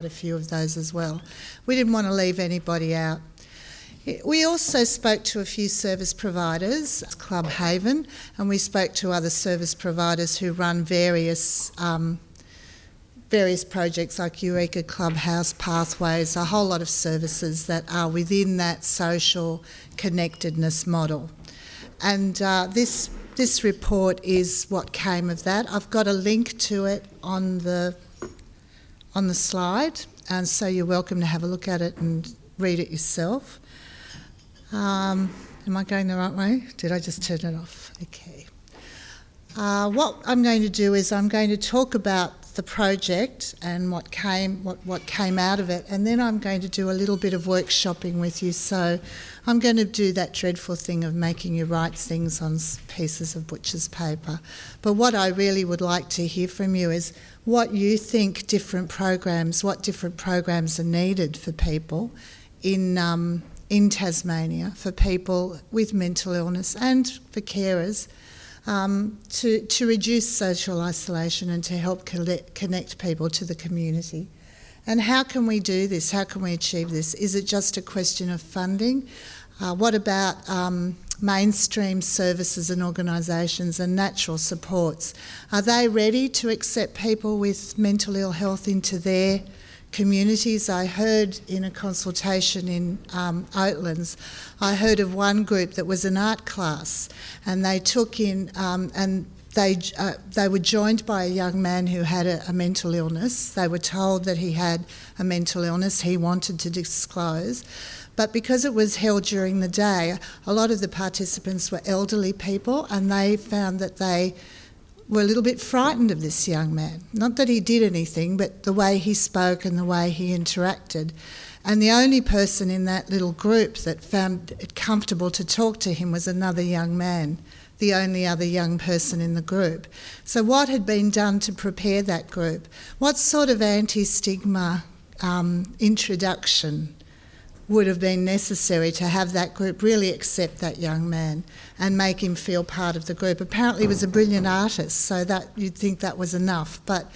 a few of those as well. We didn't want to leave anybody out. We also spoke to a few service providers, Club Haven, and we spoke to other service providers who run various projects like Eureka Clubhouse, Pathways, a whole lot of services that are within that social connectedness model. And this report is what came of that. I've got a link to it on the slide, and so you're welcome to have a look at it and read it yourself. Am I going the right way? Did I just turn it off? Okay. What I'm going to do is I'm going to talk about the project and what came out of it, and then I'm going to do a little bit of workshopping with you. So I'm going to do that dreadful thing of making you write things on pieces of butcher's paper. But what I really would like to hear from you is what you think what different programs are needed for people in Tasmania, for people with mental illness and for carers, to reduce social isolation and to help connect people to the community. And how can we do this? How can we achieve this? Is it just a question of funding? What about mainstream services and organisations and natural supports? Are they ready to accept people with mental ill health into their communities? I heard in a consultation in Oatlands, I heard of one group that was an art class, and they took in and they were joined by a young man who had a mental illness. They were told that he had a mental illness he wanted to disclose. But because it was held during the day, a lot of the participants were elderly people, and they found that they were a little bit frightened of this young man. Not that he did anything, but the way he spoke and the way he interacted. And the only person in that little group that found it comfortable to talk to him was another young man, the only other young person in the group. So what had been done to prepare that group? What sort of anti-stigma introduction would have been necessary to have that group really accept that young man and make him feel part of the group? Apparently he was a brilliant artist, so that you'd think that was enough. But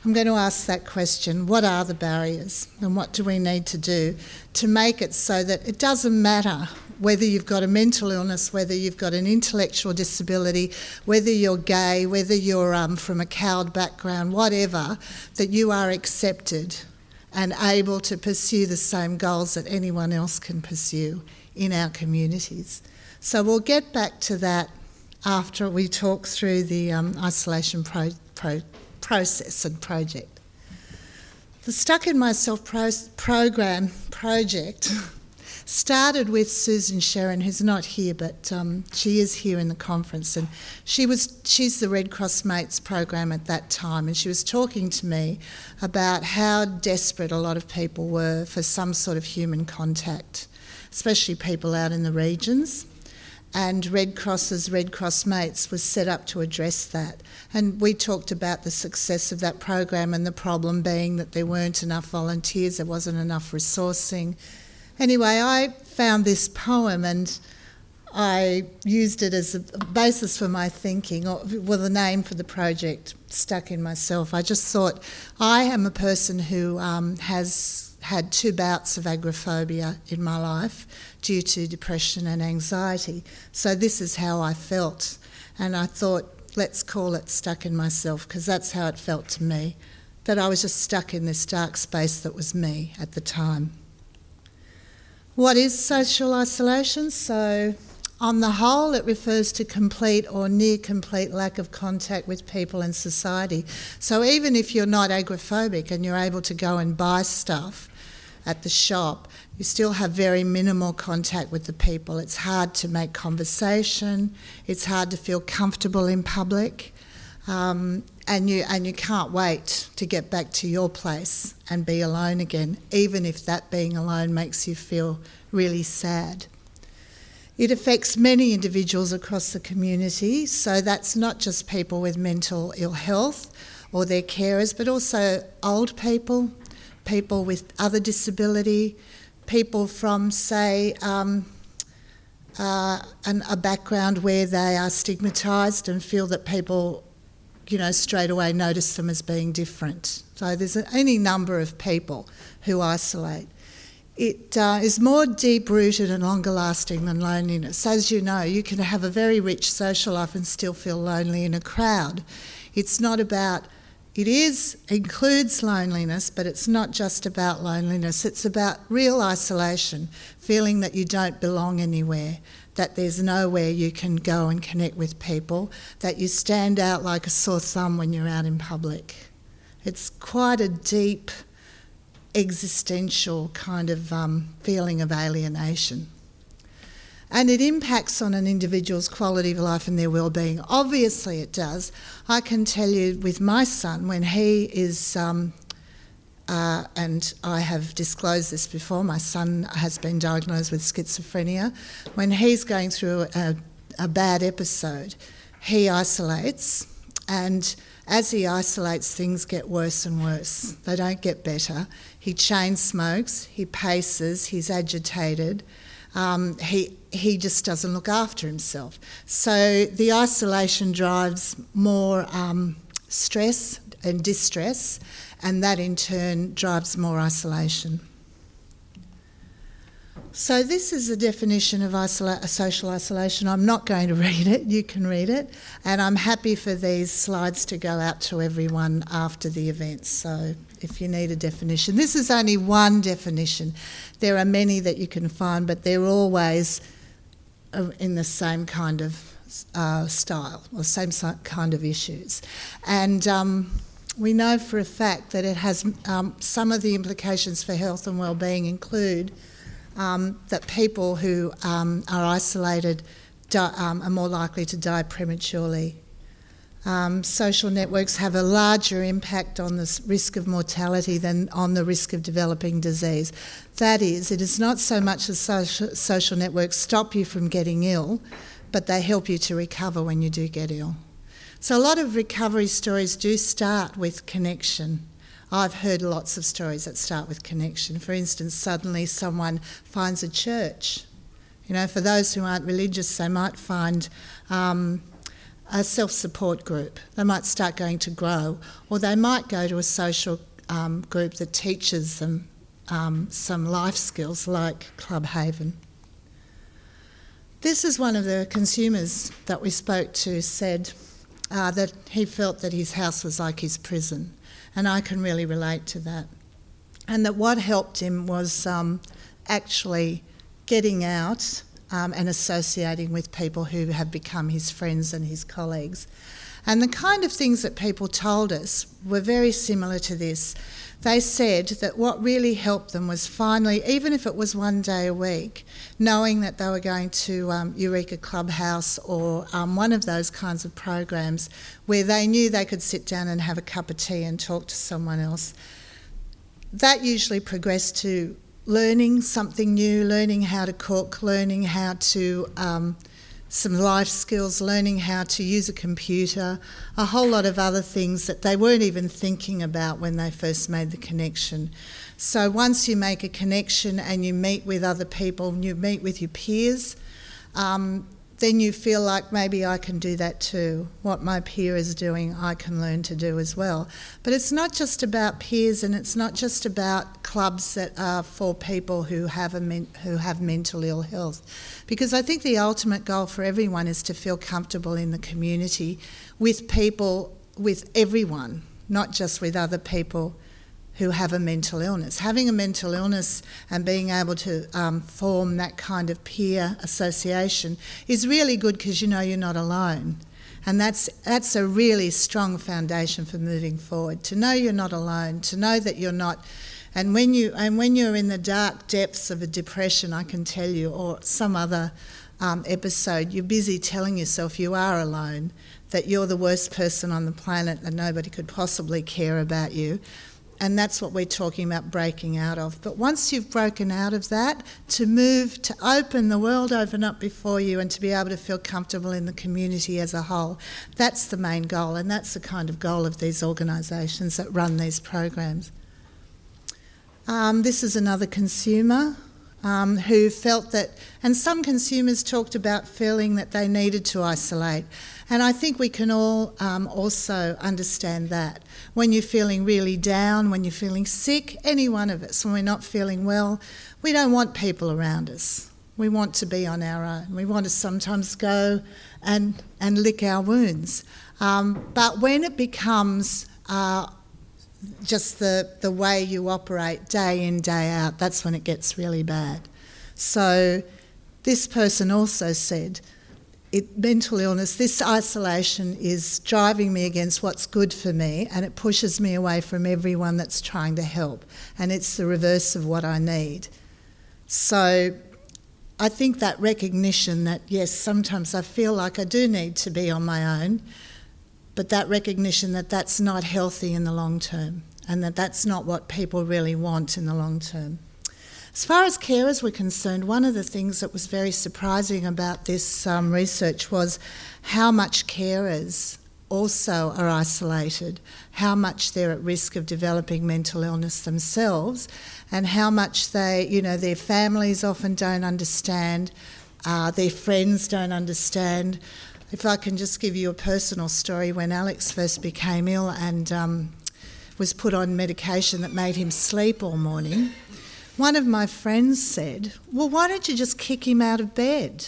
I'm going to ask that question: what are the barriers, and what do we need to do to make it so that it doesn't matter whether you've got a mental illness, whether you've got an intellectual disability, whether you're gay, whether you're from a cowed background, whatever, that you are accepted and able to pursue the same goals that anyone else can pursue in our communities. So we'll get back to that after we talk through the isolation process and project. The Stuck in Myself project started with Susan Sharon, who's not here, but she is here in the conference, and she's the Red Cross Mates program at that time, and she was talking to me about how desperate a lot of people were for some sort of human contact, especially people out in the regions. And Red Cross Mates was set up to address that. And we talked about the success of that program and the problem being that there weren't enough volunteers, there wasn't enough resourcing. Anyway, I found this poem and I used it as a basis for my thinking, or the name for the project, Stuck in Myself. I just thought, I am a person who has had 2 bouts of agoraphobia in my life due to depression and anxiety. So this is how I felt. And I thought, let's call it Stuck in Myself, because that's how it felt to me, that I was just stuck in this dark space that was me at the time. What is social isolation? So on the whole, it refers to complete or near complete lack of contact with people and society. So even if you're not agoraphobic and you're able to go and buy stuff at the shop, you still have very minimal contact with the people. It's hard to make conversation, it's hard to feel comfortable in public, and you can't wait to get back to your place and be alone again, even if that being alone makes you feel really sad. It affects many individuals across the community, so that's not just people with mental ill health or their carers, but also old people, people with other disability, people from, say, a background where they are stigmatised and feel that people, straight away notice them as being different So there's any number of people who isolate. It is more deep-rooted and longer-lasting than loneliness. As you know, you can have a very rich social life and still feel lonely in a crowd. It's not about... It includes loneliness, but it's not just about loneliness. It's about real isolation, feeling that you don't belong anywhere, that there's nowhere you can go and connect with people, that you stand out like a sore thumb when you're out in public. It's quite a deep, existential kind of feeling of alienation. And it impacts on an individual's quality of life and their well-being. Obviously it does. I can tell you with my son, when he is, and I have disclosed this before, my son has been diagnosed with schizophrenia. When he's going through a bad episode, he isolates, and as he isolates, things get worse and worse. They don't get better. He chain smokes, he paces, he's agitated. He just doesn't look after himself. So the isolation drives more stress and distress, and that in turn drives more isolation. So this is a definition of social isolation. I'm not going to read it, you can read it, and I'm happy for these slides to go out to everyone after the event. So if you need a definition. This is only one definition. There are many that you can find, but they're always in the same kind of style or same kind of issues. And we know for a fact that it has some of the implications for health and well-being include that people who are isolated are more likely to die prematurely. Social networks have a larger impact on the risk of mortality than on the risk of developing disease. That is, it is not so much as social networks stop you from getting ill, but they help you to recover when you do get ill. So a lot of recovery stories do start with connection. I've heard lots of stories that start with connection. For instance, suddenly someone finds a church. You know, for those who aren't religious, they might find a self-support group. They might start going to Grow, or they might go to a social group that teaches them some life skills like Club Haven. This is one of the consumers that we spoke to said that he felt that his house was like his prison, and I can really relate to that. And that what helped him was actually getting out and associating with people who have become his friends and his colleagues. And the kind of things that people told us were very similar to this. They said that what really helped them was finally, even if it was one day a week, knowing that they were going to Eureka Clubhouse or one of those kinds of programs where they knew they could sit down and have a cup of tea and talk to someone else. That usually progressed to learning something new, learning how to cook, learning how to some life skills, learning how to use a computer, a whole lot of other things that they weren't even thinking about when they first made the connection. So once you make a connection and you meet with other people, you meet with your peers, then you feel like maybe I can do that too. What my peer is doing, I can learn to do as well. But it's not just about peers, and it's not just about clubs that are for people who have mental ill health. Because I think the ultimate goal for everyone is to feel comfortable in the community with people, with everyone, not just with other people who have a mental illness. Having a mental illness and being able to form that kind of peer association is really good because you know you're not alone. And that's a really strong foundation for moving forward, to know you're not alone, to know that you're not. And when you're in the dark depths of a depression, I can tell you, or some other episode, you're busy telling yourself you are alone, that you're the worst person on the planet and nobody could possibly care about you. And that's what we're talking about breaking out of. But once you've broken out of that, to move, to open the world open up before you and to be able to feel comfortable in the community as a whole, that's the main goal, and that's the kind of goal of these organisations that run these programs. This is another consumer. who felt that, and some consumers talked about feeling that they needed to isolate. And I think we can all also understand that. When you're feeling really down, when you're feeling sick, any one of us, when we're not feeling well, we don't want people around us. We want to be on our own. We want to sometimes go and lick our wounds. But when it becomes just the way you operate day in, day out, that's when it gets really bad. So this person also said, mental illness, this isolation is driving me against what's good for me, and it pushes me away from everyone that's trying to help, and it's the reverse of what I need. So I think that recognition that, yes, sometimes I feel like I do need to be on my own, but that recognition that that's not healthy in the long term, and that that's not what people really want in the long term. As far as carers were concerned, one of the things that was very surprising about this research was how much carers also are isolated, how much they're at risk of developing mental illness themselves, and how much their families often don't understand, their friends don't understand. If I can just give you a personal story, when Alex first became ill and was put on medication that made him sleep all morning, one of my friends said, well, why don't you just kick him out of bed?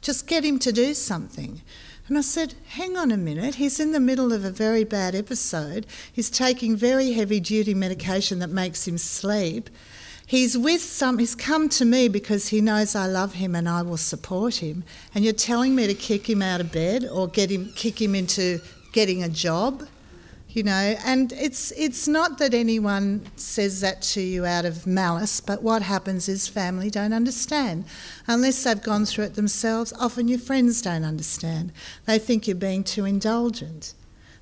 Just get him to do something. And I said, hang on a minute, he's in the middle of a very bad episode. He's taking very heavy-duty medication that makes him sleep. He's come to me because he knows I love him and I will support him. And you're telling me to kick him out of bed or kick him into getting a job? And it's not that anyone says that to you out of malice, but what happens is family don't understand. Unless they've gone through it themselves, often your friends don't understand. They think you're being too indulgent.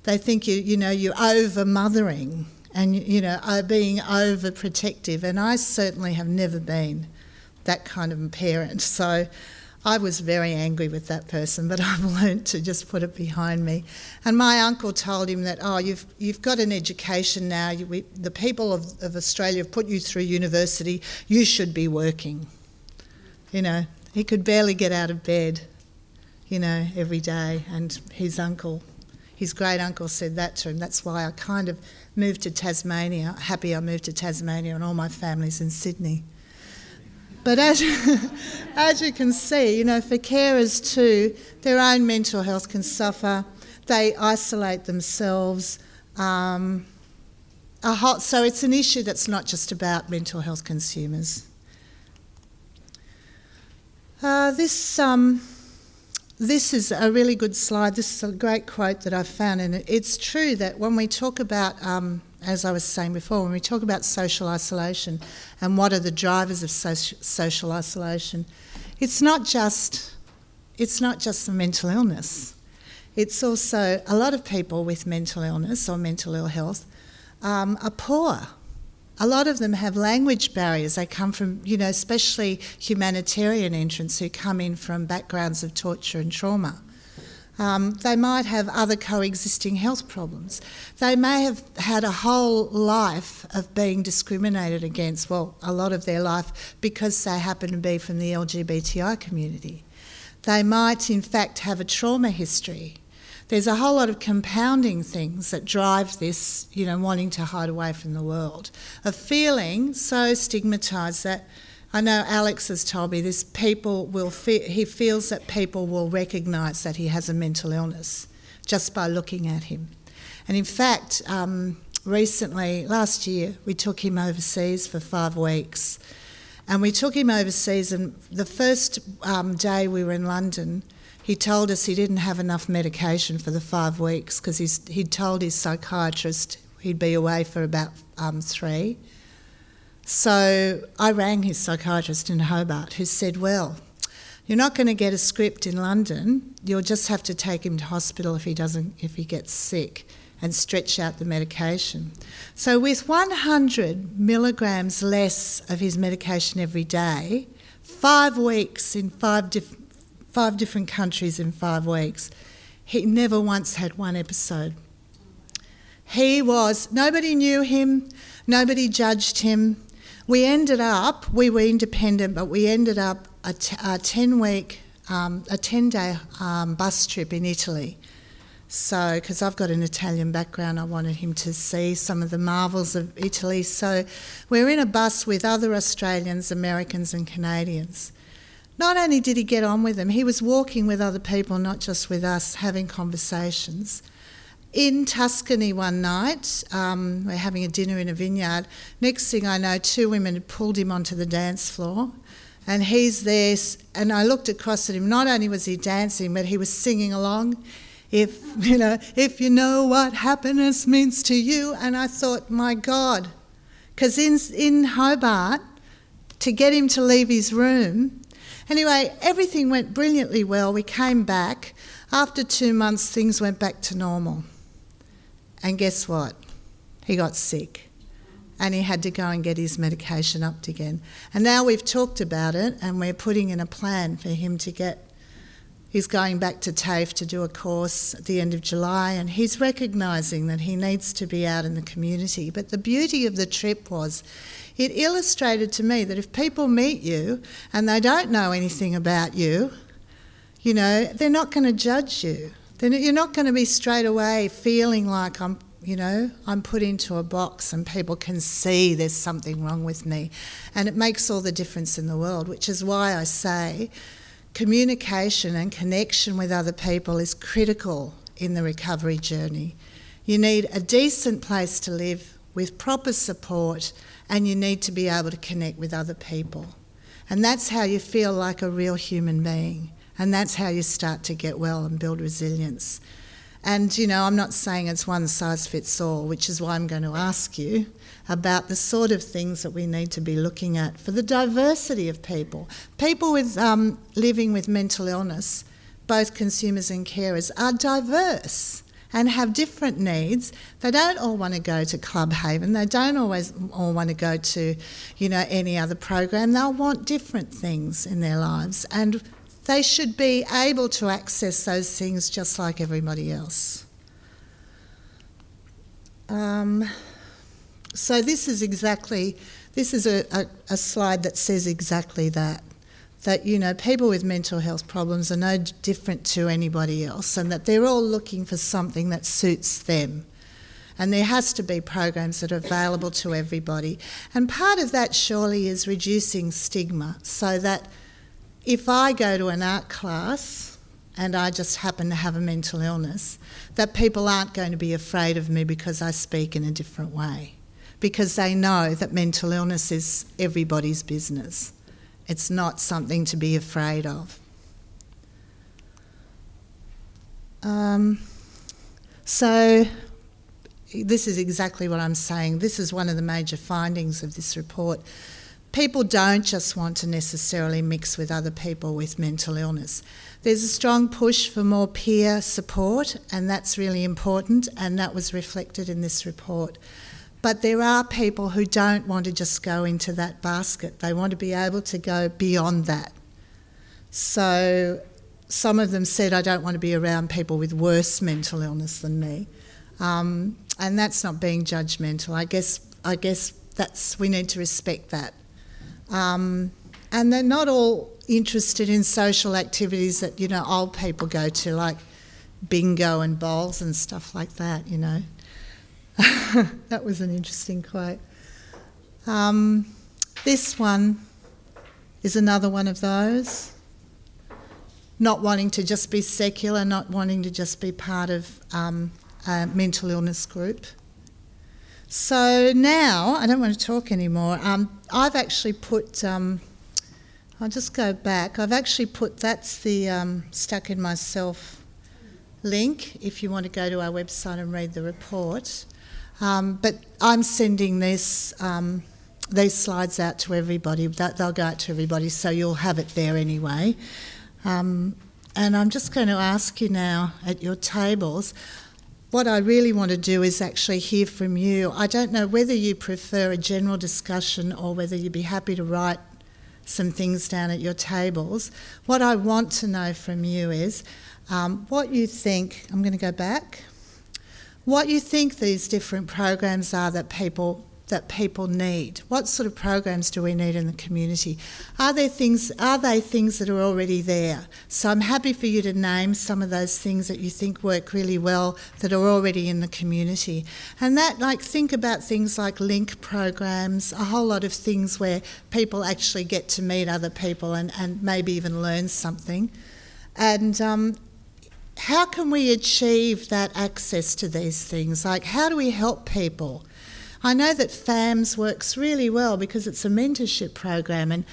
They think you're over-mothering and, are being overprotective. And I certainly have never been that kind of parent. So I was very angry with that person, but I've learnt to just put it behind me. And my uncle told him that, you've got an education now, the people of Australia have put you through university, you should be working. He could barely get out of bed, every day. And his great uncle said that to him. That's why I kind of moved to Tasmania, happy I moved to Tasmania, and all my family's in Sydney. But as you can see, for carers too, their own mental health can suffer. They isolate themselves. So it's an issue that's not just about mental health consumers. This is a really good slide. This is a great quote that I found, and it's true that when we talk about as I was saying before, when we talk about social isolation and what are the drivers of social isolation, it's not just the mental illness. It's also a lot of people with mental illness or mental ill health are poor. A lot of them have language barriers. They come from, especially humanitarian entrants who come in from backgrounds of torture and trauma. They might have other coexisting health problems. They may have had a whole life of being discriminated against, a lot of their life, because they happen to be from the LGBTI community. They might, in fact, have a trauma history. There's a whole lot of compounding things that drive this, wanting to hide away from the world, of feeling so stigmatised that I know Alex has told me this, he feels that people will recognise that he has a mental illness just by looking at him. And in fact, recently, last year, we took him overseas for 5 weeks. And we took him overseas, and the first day we were in London, he told us he didn't have enough medication for the 5 weeks because he'd told his psychiatrist he'd be away for about 3. So I rang his psychiatrist in Hobart, who said, well, you're not going to get a script in London, you'll just have to take him to hospital if he gets sick, and stretch out the medication. So with 100 milligrams less of his medication every day, 5 weeks in five different countries in 5 weeks, he never once had one episode. Nobody knew him, nobody judged him. we were independent, but we ended up a 10-day bus trip in Italy. So, because I've got an Italian background, I wanted him to see some of the marvels of Italy. So we're in a bus with other Australians, Americans and Canadians. Not only did he get on with them, he was walking with other people, not just with us, having conversations. In Tuscany one night, we're having a dinner in a vineyard. Next thing I know, 2 women had pulled him onto the dance floor, and he's there, and I looked across at him. Not only was he dancing, but he was singing along. If you know what happiness means to you. And I thought, my God, because in Hobart, to get him to leave his room. Anyway, everything went brilliantly well. We came back. After 2 months, things went back to normal. And guess what? He got sick. And he had to go and get his medication upped again. And now we've talked about it, and we're putting in a plan for him to get. He's going back to TAFE to do a course at the end of July, and he's recognising that he needs to be out in the community. But the beauty of the trip was it illustrated to me that if people meet you and they don't know anything about you, they're not going to judge you. You're not going to be straight away feeling like I'm put into a box and people can see there's something wrong with me. And it makes all the difference in the world, which is why I say communication and connection with other people is critical in the recovery journey. You need a decent place to live with proper support, and you need to be able to connect with other people. And that's how you feel like a real human being, and that's how you start to get well and build resilience. And, I'm not saying it's one size fits all, which is why I'm going to ask you about the sort of things that we need to be looking at for the diversity of people. People with living with mental illness, both consumers and carers, are diverse and have different needs. They don't all want to go to Club Haven. They don't always all want to go to, any other program. They'll want different things in their lives, and they should be able to access those things just like everybody else. So this is a slide that says exactly that people with mental health problems are no different to anybody else, and that they're all looking for something that suits them. And there has to be programs that are available to everybody. And part of that surely is reducing stigma, so that if I go to an art class and I just happen to have a mental illness, that people aren't going to be afraid of me because I speak in a different way, because they know that mental illness is everybody's business. It's not something to be afraid of. So this is exactly what I'm saying. This is one of the major findings of this report. People don't just want to necessarily mix with other people with mental illness. There's a strong push for more peer support, and that's really important, and that was reflected in this report. But there are people who don't want to just go into that basket. They want to be able to go beyond that. So some of them said, I don't want to be around people with worse mental illness than me. And that's not being judgmental. I guess we need to respect that. And they're not all interested in social activities that, old people go to, like bingo and bowls and stuff like that, That was an interesting quote. This one is another one of those. Not wanting to just be secular, not wanting to just be part of a mental illness group. So now, I don't want to talk anymore. I've actually put, I'll just go back. I've actually put, that's the Stuck in Myself link, if you want to go to our website and read the report. But I'm sending these slides out to everybody. They'll go out to everybody, so you'll have it there anyway. And I'm just going to ask you now at your tables, what I really want to do is actually hear from you. I don't know whether you prefer a general discussion or whether you'd be happy to write some things down at your tables. What I want to know from you is what you think. I'm going to go back. What you think these different programs are that people that people need? What sort of programs do we need in the community? Are they things that are already there? So I'm happy for you to name some of those things that you think work really well that are already in the community. And that, like, think about things like link programs, a whole lot of things where people actually get to meet other people and maybe even learn something. And how can we achieve that access to these things? Like, how do we help people? I know that FAMS works really well because it's a mentorship program, and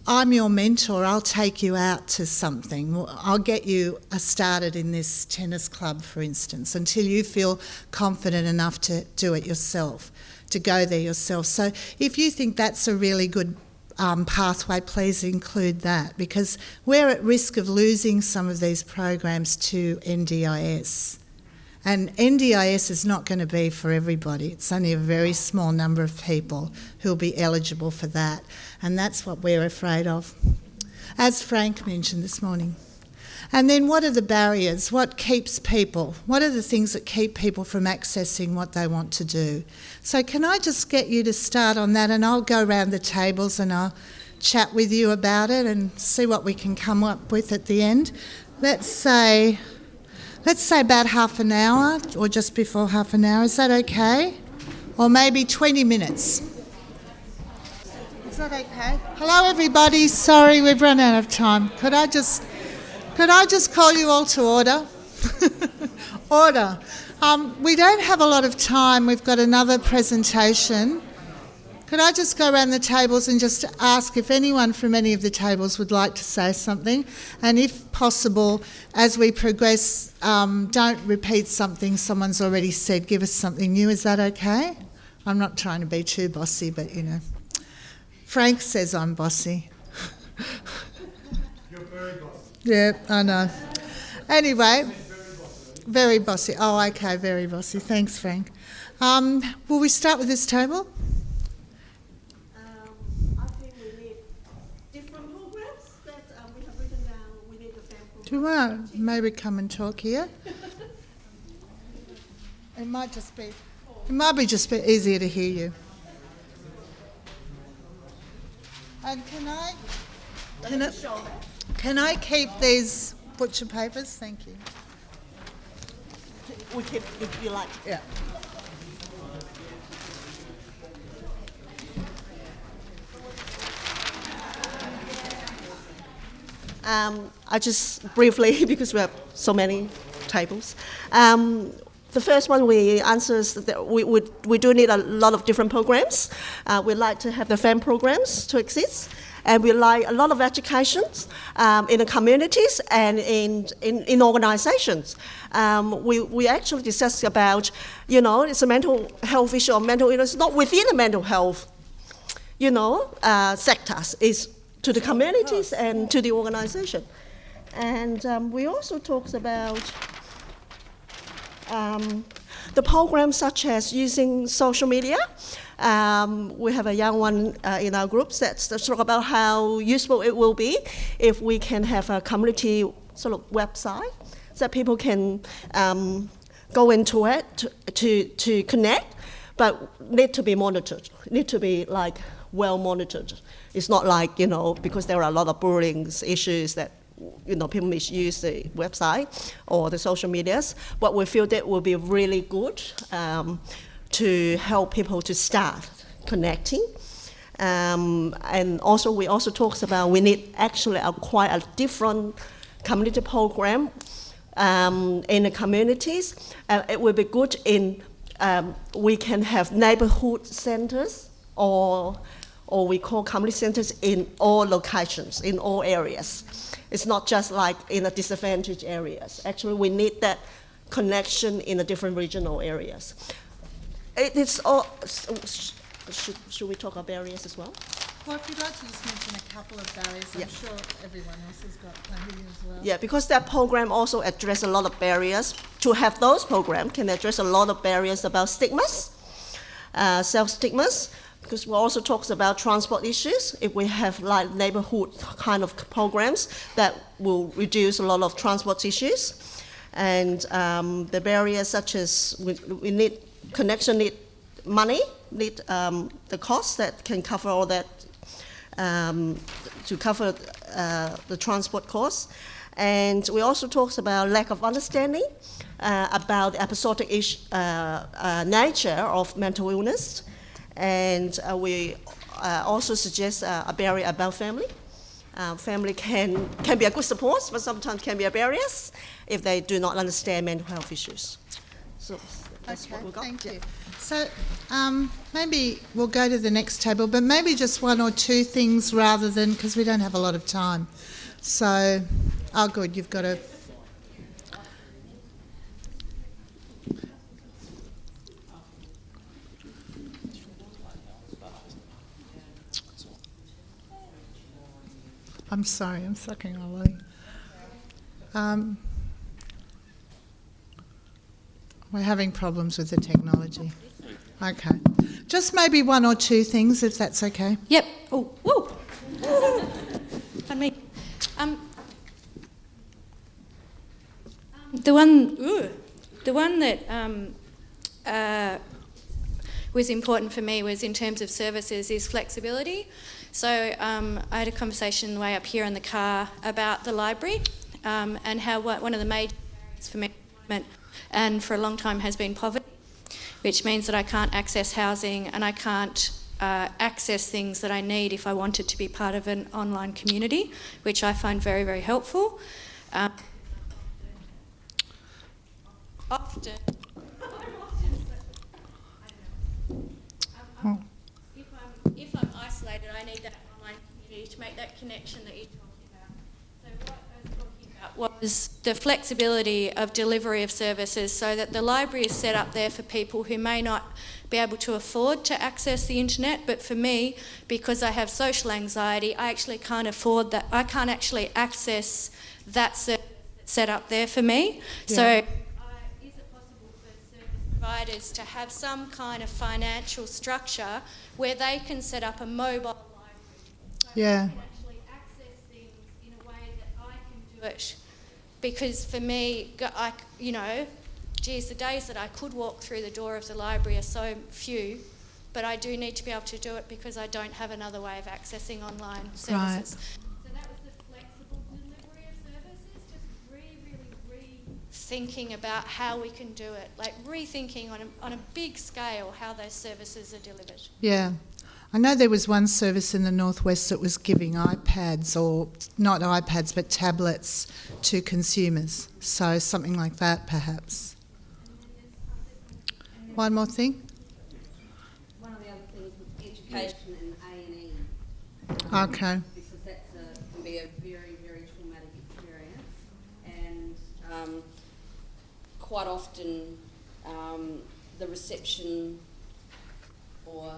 I'm your mentor. I'll take you out to something. I'll get you started in this tennis club, for instance, until you feel confident enough to do it yourself, to go there yourself. So if you think that's a really good pathway, please include that, because we're at risk of losing some of these programs to NDIS. And NDIS is not going to be for everybody. It's only a very small number of people who'll be eligible for that. And that's what we're afraid of, as Frank mentioned this morning. And then what are the barriers? What keeps people? What are the things that keep people from accessing what they want to do? So can I just get you to start on that, and I'll go around the tables and I'll chat with you about it and see what we can come up with at the end. Let's say about half an hour or just before half an hour. Is that okay? Or maybe 20 minutes. Is that okay? Hello, everybody. Sorry, we've run out of time. Could I just call you all to order? Order. We don't have a lot of time. We've got another presentation. Could I just go around the tables and just ask if anyone from any of the tables would like to say something? And if possible, as we progress, don't repeat something someone's already said. Give us something new. Is that okay? I'm not trying to be too bossy, but, you know. Frank says I'm bossy. You're very bossy. Yeah, I know. Anyway, very bossy. Oh, okay, very bossy. Thanks, Frank. Will we start with this table? Do you want to maybe come and talk here? It might be just easier to hear you. And can I keep these butcher papers? Thank you. We keep, if you like. Yeah. I just briefly, because we have so many tables. The first one we answer is that we do need a lot of different programs. We like to have the FAM programs to exist, and we like a lot of educations in the communities and in organisations. We actually discuss about, it's a mental health issue or mental illness, not within the mental health, sectors. It's to the communities and to the organisation. And we also talked about the programs such as using social media. We have a young one in our group that's talk about how useful it will be if we can have a community sort of website so that people can go into it to connect, but need to be monitored, need to be well monitored. It's not because there are a lot of bullying issues that people misuse the website or the social medias, but we feel that will be really good to help people to start connecting. And also we also talked about we need actually quite a different community program in the communities. It will be good in we can have neighborhood centers or we call community centers in all locations, in all areas. It's not just in the disadvantaged areas. Actually, we need that connection in the different regional areas. It's all. Should we talk about barriers as well? Well, if you'd like to just mention a couple of barriers, I'm sure everyone else has got plenty as well. Yeah, because that program also addresses a lot of barriers. To have those programs can address a lot of barriers about stigmas, self-stigmas, because we also talk about transport issues. If we have neighborhood kind of programs that will reduce a lot of transport issues. And the barriers such as we need connection, need money, need the cost that can cover all that, to cover the transport costs. And we also talked about lack of understanding about the episodic nature of mental illness. And we also suggest a barrier about family. Family can be a good support, but sometimes can be a barrier if they do not understand mental health issues. So that's what we've got. Thank you. So maybe we'll go to the next table, but maybe just one or two things rather than, because we don't have a lot of time. So, oh good, you've got a... I'm sorry, I'm sucking already. We're having problems with the technology. Okay. Just maybe one or two things, if that's okay. Yep. Oh, whoa. Pardon me. The one that was important for me was in terms of services is flexibility. So I had a conversation way up here in the car about the library and how one of the major barriers for me at the moment and for a long time has been poverty, which means that I can't access housing and I can't access things that I need if I wanted to be part of an online community, which I find very, very helpful. Often, if I'm isolated, I need that online community to make that connection that you're talking about. So what I was talking about was the flexibility of delivery of services so that the library is set up there for people who may not be able to afford to access the internet, but for me, because I have social anxiety, I actually can't afford that. I can't actually access that service that's set up there for me. Yeah. So is it possible for service providers to have some kind of financial structure where they can set up a mobile library so Yeah. I can actually access things in a way that I can do it? Because for me, geez, the days that I could walk through the door of the library are so few, but I do need to be able to do it because I don't have another way of accessing online services. Right. So that was the flexible delivery of services, just really rethinking about how we can do it, like rethinking on a big scale how those services are delivered. Yeah. I know there was one service in the northwest that was giving iPads, or not iPads, but tablets to consumers. So something like that, perhaps. One more thing? One of the other things was education and A&E. Okay. Because that can be a very, very traumatic experience. And quite often the reception or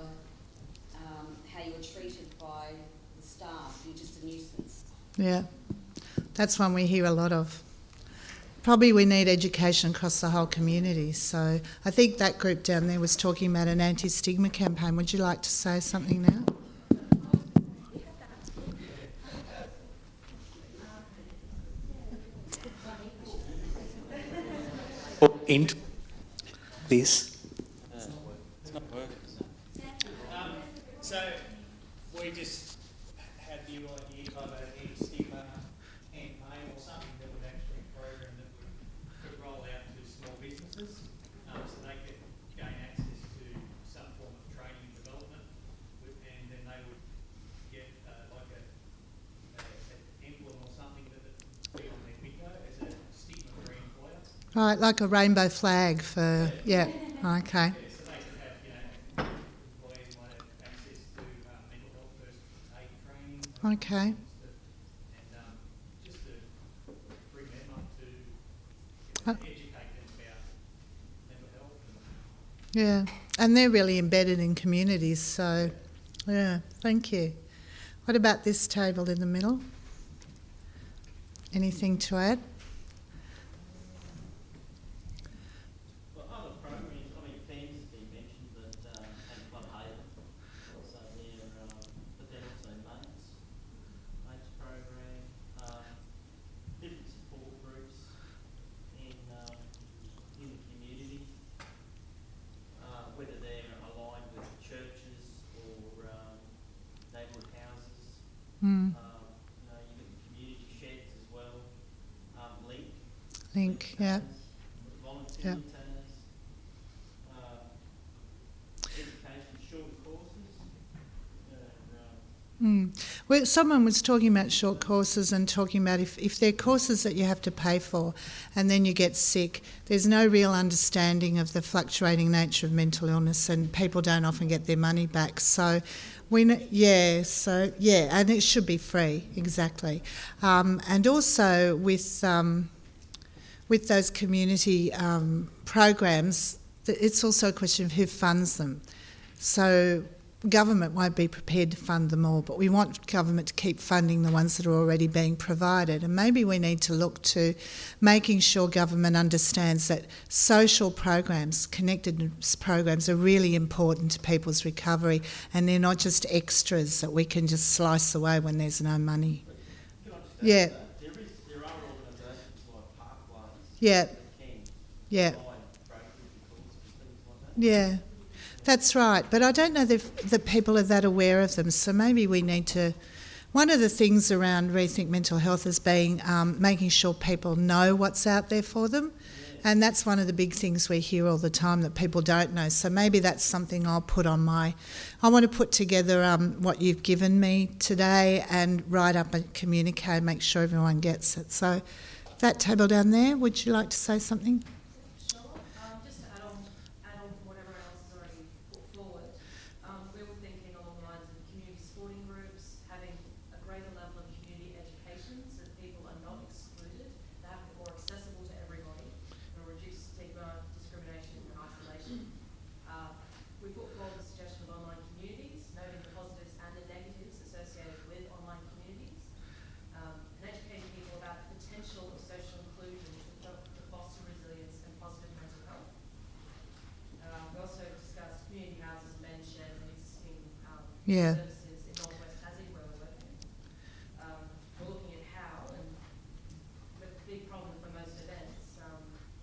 how you were treated by the staff, you're just a nuisance. Yeah. That's one we hear a lot of. Probably we need education across the whole community. So I think that group down there was talking about an anti-stigma campaign. Would you like to say something now? Into this. So we just had the idea of an anti-stigma campaign or something that would actually program that would roll out to small businesses so they could gain access to some form of training and development, and then they would get like an emblem or something that would be on their window as a stigma-free employer. Right, like a rainbow flag for, yeah, okay. Yeah, so they could have, employees might have access to mental health first aid training. Okay. And just to bring them up to educate them about mental health. Yeah, and they're really embedded in communities, so, yeah, thank you. What about this table in the middle? Anything to add? Well, other programs, Thames has been mentioned, but and Club Haven, so there, but then also mates program, different support groups in the community, whether they're aligned with link, yeah. Volunteer Yeah. tennis, education, short courses. Well, someone was talking about short courses and talking about if they're courses that you have to pay for and then you get sick, there's no real understanding of the fluctuating nature of mental illness and people don't often get their money back. So, and it should be free, exactly. And also with those community programs, it's also a question of who funds them. So government won't be prepared to fund them all, but we want government to keep funding the ones that are already being provided. And maybe we need to look to making sure government understands that social programs, connectedness programs, are really important to people's recovery, and they're not just extras that we can just slice away when there's no money. Can I just add Yeah. to that? There are organisations like Pathways Yeah. that can Yeah. provide brokers and courses and things like that. Yeah, that's right. But I don't know that people are that aware of them. So maybe we need to. One of the things around Rethink Mental Health is being making sure people know what's out there for them. And that's one of the big things we hear all the time that people don't know. So maybe that's something I'll put on I want to put together what you've given me today and write up a communique, make sure everyone gets it. So that table down there, would you like to say something? Just to add on to what everyone else has already put forward, we were thinking along the lines of community sporting groups, having a greater level of community education so that people are not excluded, they have it more accessible to everybody, and reduce stigma, discrimination and isolation. We put forward the suggestion of online communities, noting the positives and the negatives associated with online communities, and educating people about the potential of social inclusion to foster resilience and positive mental health. We also discussed community houses, men's sheds and existing Yeah. services in North West Tassie where we're working. We're looking at how, and the big problem for most events,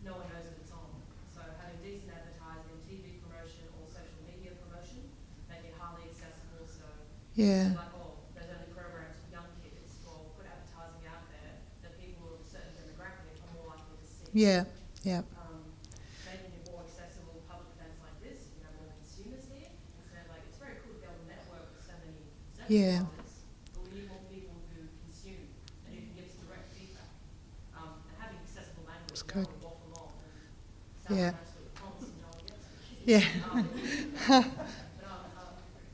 no one knows that it's on. So having decent advertising, TV promotion or social media promotion, make it highly accessible. So Yeah. like, there's only programs for young kids, or put advertising out there that people of a certain demographic are more likely to see. Yeah. Yeah. Making it more accessible, public events like this, you have more consumers here, instead of it's very cool to be able to network with so many service Yeah. providers, but we need more people who consume and who can give us direct feedback. And having accessible language, That's we good. don't want to waffle on and sound Yeah. like absolute promise and no one gets it. Yeah.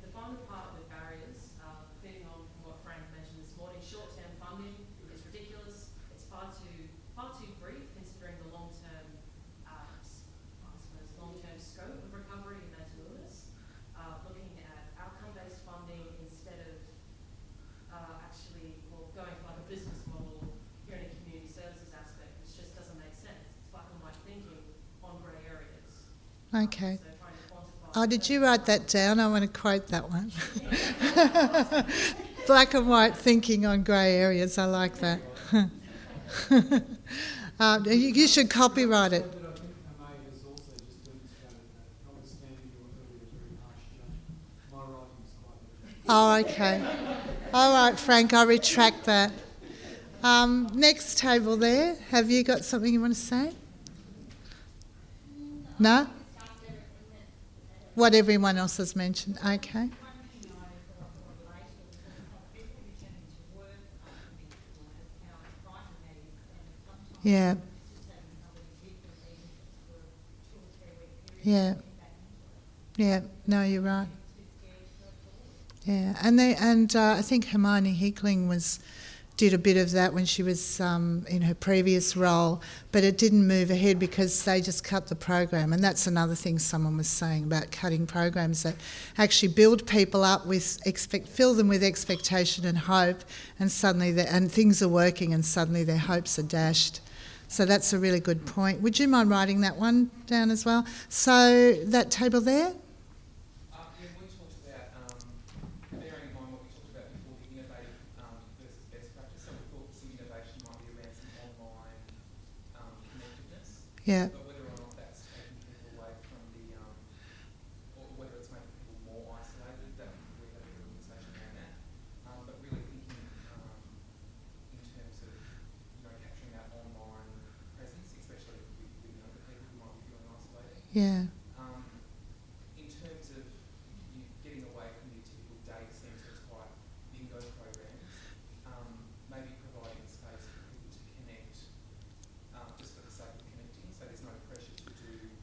The final part with barriers, feeding on from what Frank mentioned this morning, short-term funding is ridiculous. It's far too brief considering the long-term, long-term scope of recovery and mental illness. Looking at outcome-based funding instead of going for like a business model here in a community services aspect, which just doesn't make sense. It's black and white thinking on grey areas. Okay. So trying to quantify. Oh, did you write that down? I want to quote that one. Black and white thinking on grey areas. I like that. You should copyright it. But I think May has also just demonstrated that, notwithstanding your earlier very harsh judgment, my writing is quite good. Oh, okay. All right, Frank, I retract that. Next table there. Have you got something you want to say? No? What everyone else has mentioned. Okay. Yeah. Yeah. Yeah. No, you're right. Yeah, and I think Hermione Hickling did a bit of that when she was in her previous role, but it didn't move ahead because they just cut the program, and that's another thing someone was saying about cutting programs that actually build people up with fill them with expectation and hope, and suddenly things are working, and suddenly their hopes are dashed. So that's a really good point. Would you mind writing that one down as well? So that table there. Yeah, we talked about, bearing in mind what we talked about before, the innovative versus best practice. So we thought some innovation might be around some online connectedness. Yeah. But whether or not that's taking people away from or whether it's making people more isolated, that we had a bit of a conversation around that. But really thinking in terms of, capturing that online presence Yeah. In terms of you getting away from your typical data centre type bingo programs, maybe providing a space for people to connect just for the sake of connecting, so there's no pressure to do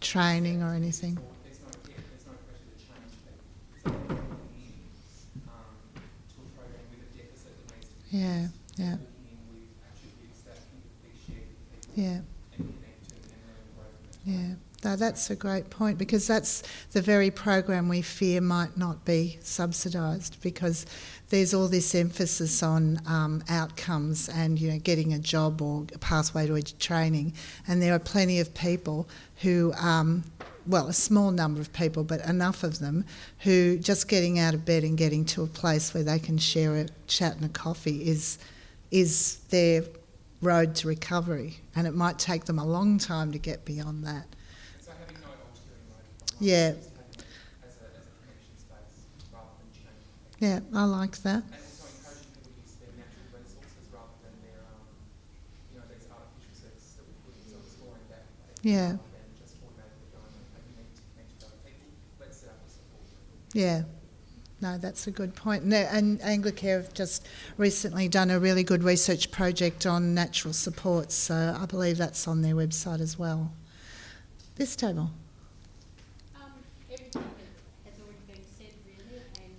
Training or anything. There's no pressure to change people. So they're walking in to a program with a deficit that needs to be Yeah, fixed, yeah, walking in with attributes that can be shared with people yeah, and connect to and learn and grow from it. yeah. No, that's a great point, because that's the very program we fear might not be subsidised, because there's all this emphasis on outcomes and, you know, getting a job or a pathway to training, and there are plenty of people who, well, a small number of people, but enough of them, who just getting out of bed and getting to a place where they can share a chat and a coffee is their road to recovery, and it might take them a long time to get beyond that. So having no ulterior motive behind Yeah. it, just having it as a connection space rather than changing things. Yeah, I like that. And also encouraging people to use their natural resources rather than their, these artificial services that we put in. So exploring that Yeah. rather than just automatically going, okay, we need to connect with other people. Let's set up a support group. Yeah. No, that's a good point. And Anglicare have just recently done a really good research project on natural supports, so I believe that's on their website as well. This table. Everything has already been said, really, and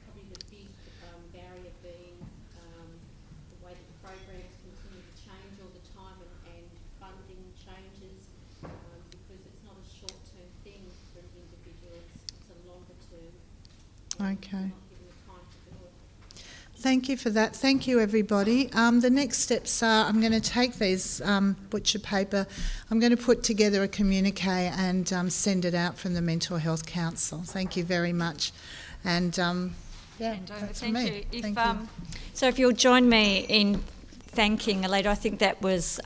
probably the big barrier being the way that the programs continue to change all the time, and funding changes, because it's not a short-term thing for an individual, it's a longer term. Okay. Not given the time to do it. Thank you for that. Thank you, everybody. The next steps are, I'm going to take these butcher paper, I'm going to put together a communique and send it out from the Mental Health Council. Thank you very much. And yeah, that's Thank me. you. Thank you. So if you'll join me in thanking Elida, I think that was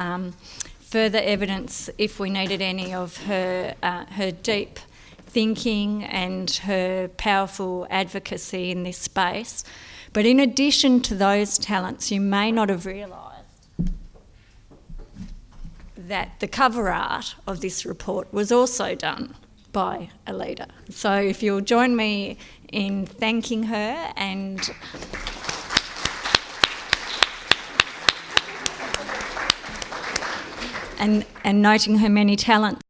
further evidence, if we needed any, of her deep thinking and her powerful advocacy in this space. But in addition to those talents, you may not have realised that the cover art of this report was also done by Elida. So if you'll join me in thanking her and noting her many talents.